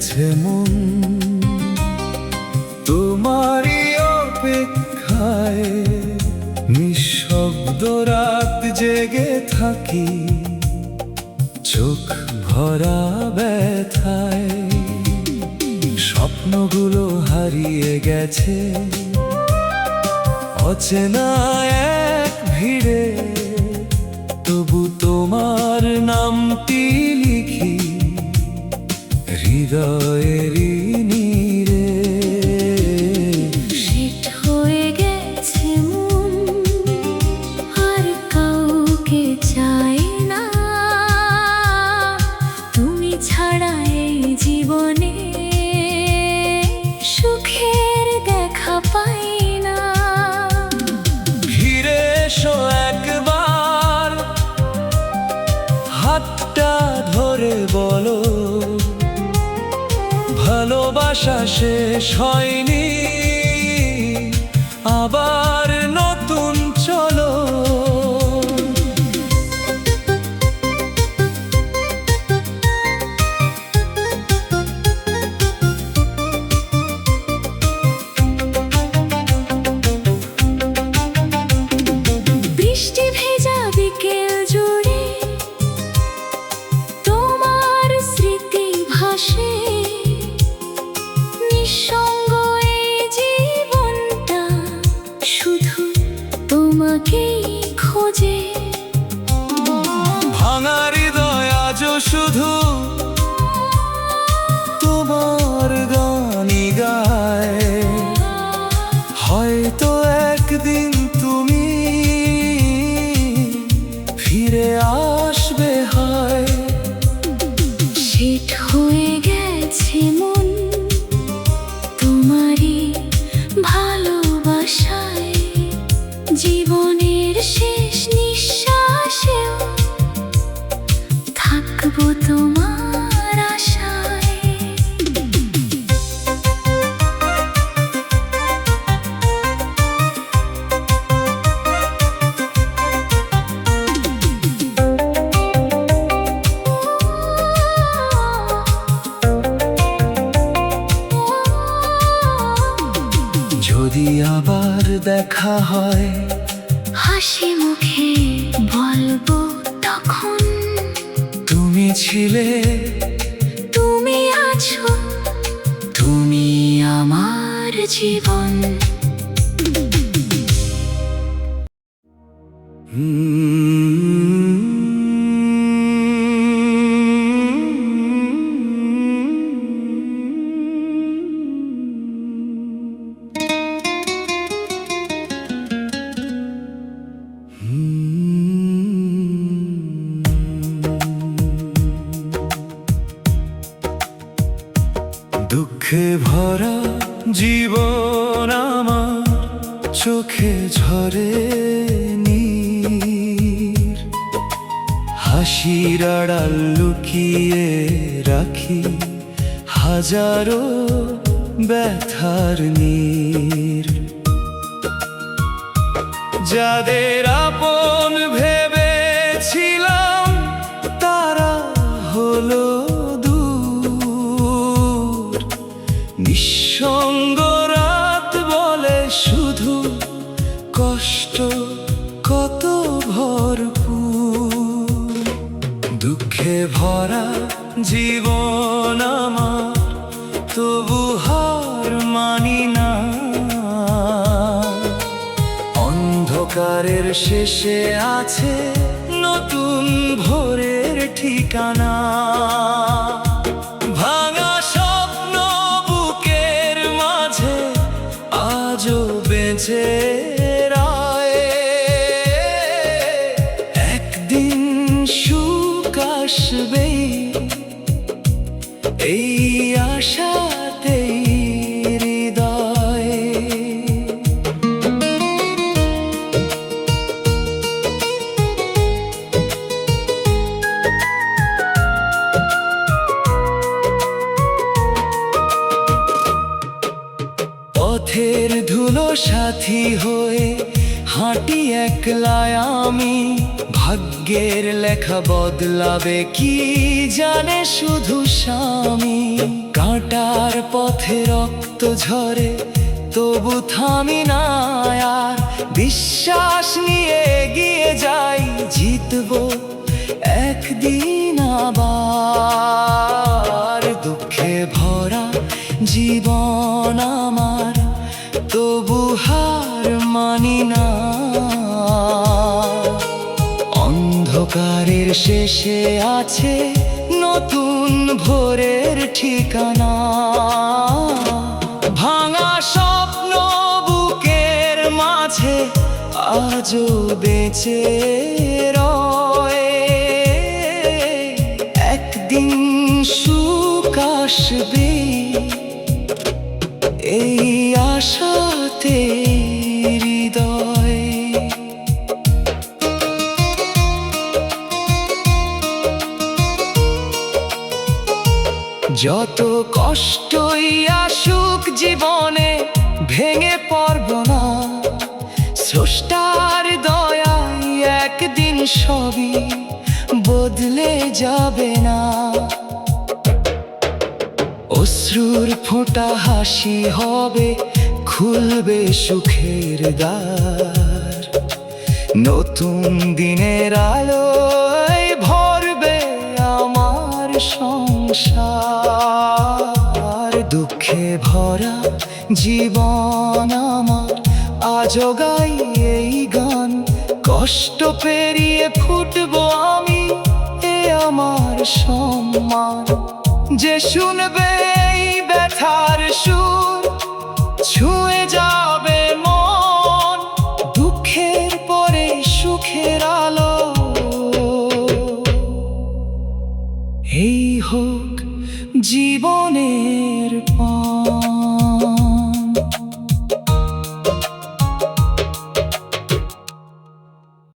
গেছে মন তোমারই অপেক্ষায়। নিঃশব্দ রাত জেগে থাকি, চোখ ভরা ব্যথায়। স্বপ্নগুলো হারিয়ে গেছে অচেনা এক ভিড়ে, তবু তোমার নামটি লিখি হৃদয়েরই নীড়ে। শীত হয়ে গেছে মন, আর কাউকে চাই না। তুমি ছাড়া এই জীবনে সুখের দেখা পাই না। ফিরে এসো একবার, হাতটা ধরে বলো ভালোবাসা শেষ হয়নি, আবার নতুন চলো। বৃষ্টি ভেজা বিকেল জুড়ে তোমার স্মৃতি ভাসে। নিঃসঙ্গ এই জীবনটা শুধু তোমাকেই খোঁজে। ভাঙা হৃদয় আজও শুধু তোমার গানই গায়। হয়তো একদিন তুমি ফিরে আসবে হয়। শীত হয়ে গেছে মন তোমারই ভালোবাসায়। জীবনের শেষ নিঃশ্বাসেও থাকবো তোমার আশায়। যদি আবার দেখা হয়, হাসি মুখে বলবো তখন তুমি ছিলে, তুমি আছো, তুমি আমার জীবন। দুঃখে ভরা জীবন আমার, চোখে ঝরে নীর। হাসির আড়াল লুকিয়ে রাখি হাজারো ব্যথার নীর। যাদের আপন ভেবেছিলাম তারা হলো দূর। নিঃসঙ্গ রাত বলে শুধু কষ্ট কত ভরপুর। দুঃখে ভরা জীবন আমার, তবু হার মানি না। অন্ধকারের শেষে আছে নতুন ভোরের ঠিকানা। ভাঙা স্বপ্ন বুকের মাঝে আজও বেঁচে রয়। একদিন সুখ আসবেই, এই আশাতেই হৃদয়। পথের ধুলো সাথী হয়ে হাঁটি একলা আমি। ভাগ্যের লেখা বদলাবে কি জানে শুধু স্বামী। কাঁটার পথে রক্ত ঝরে তবু থামি না আর, বিশ্বাস নিয়ে এগিয়ে যাই, জিতবো একদিন আবার। দুঃখে ভরা জীবন আমার, তবু হার মানি না। অন্ধকারের শেষে আছে নতুন ভোরের ঠিকানা। ভাঙা স্বপ্ন বুকের মাঝে আজও বেঁচে রয়ে, একদিন সুখ আসবে এই আশাতে হৃদয়। যত কষ্টই আসুক জীবনে ভেঙে পড়ব না, স্রষ্টার দয়ায় একদিন সবই বদলে যাবে না। অশ্রুর ফোঁটা হাসি হবে, খুলবে সুখের দ্বার। নতুন দিনের আলোয় ভরবে আমার সংসার। দুঃখে ভরা জীবন আমার, আজও গাই এই গান। কষ্ট পেরিয়ে ফুটবো আমি, এ আমার সম্মান। যে শুনবে এই ব্যথার সুর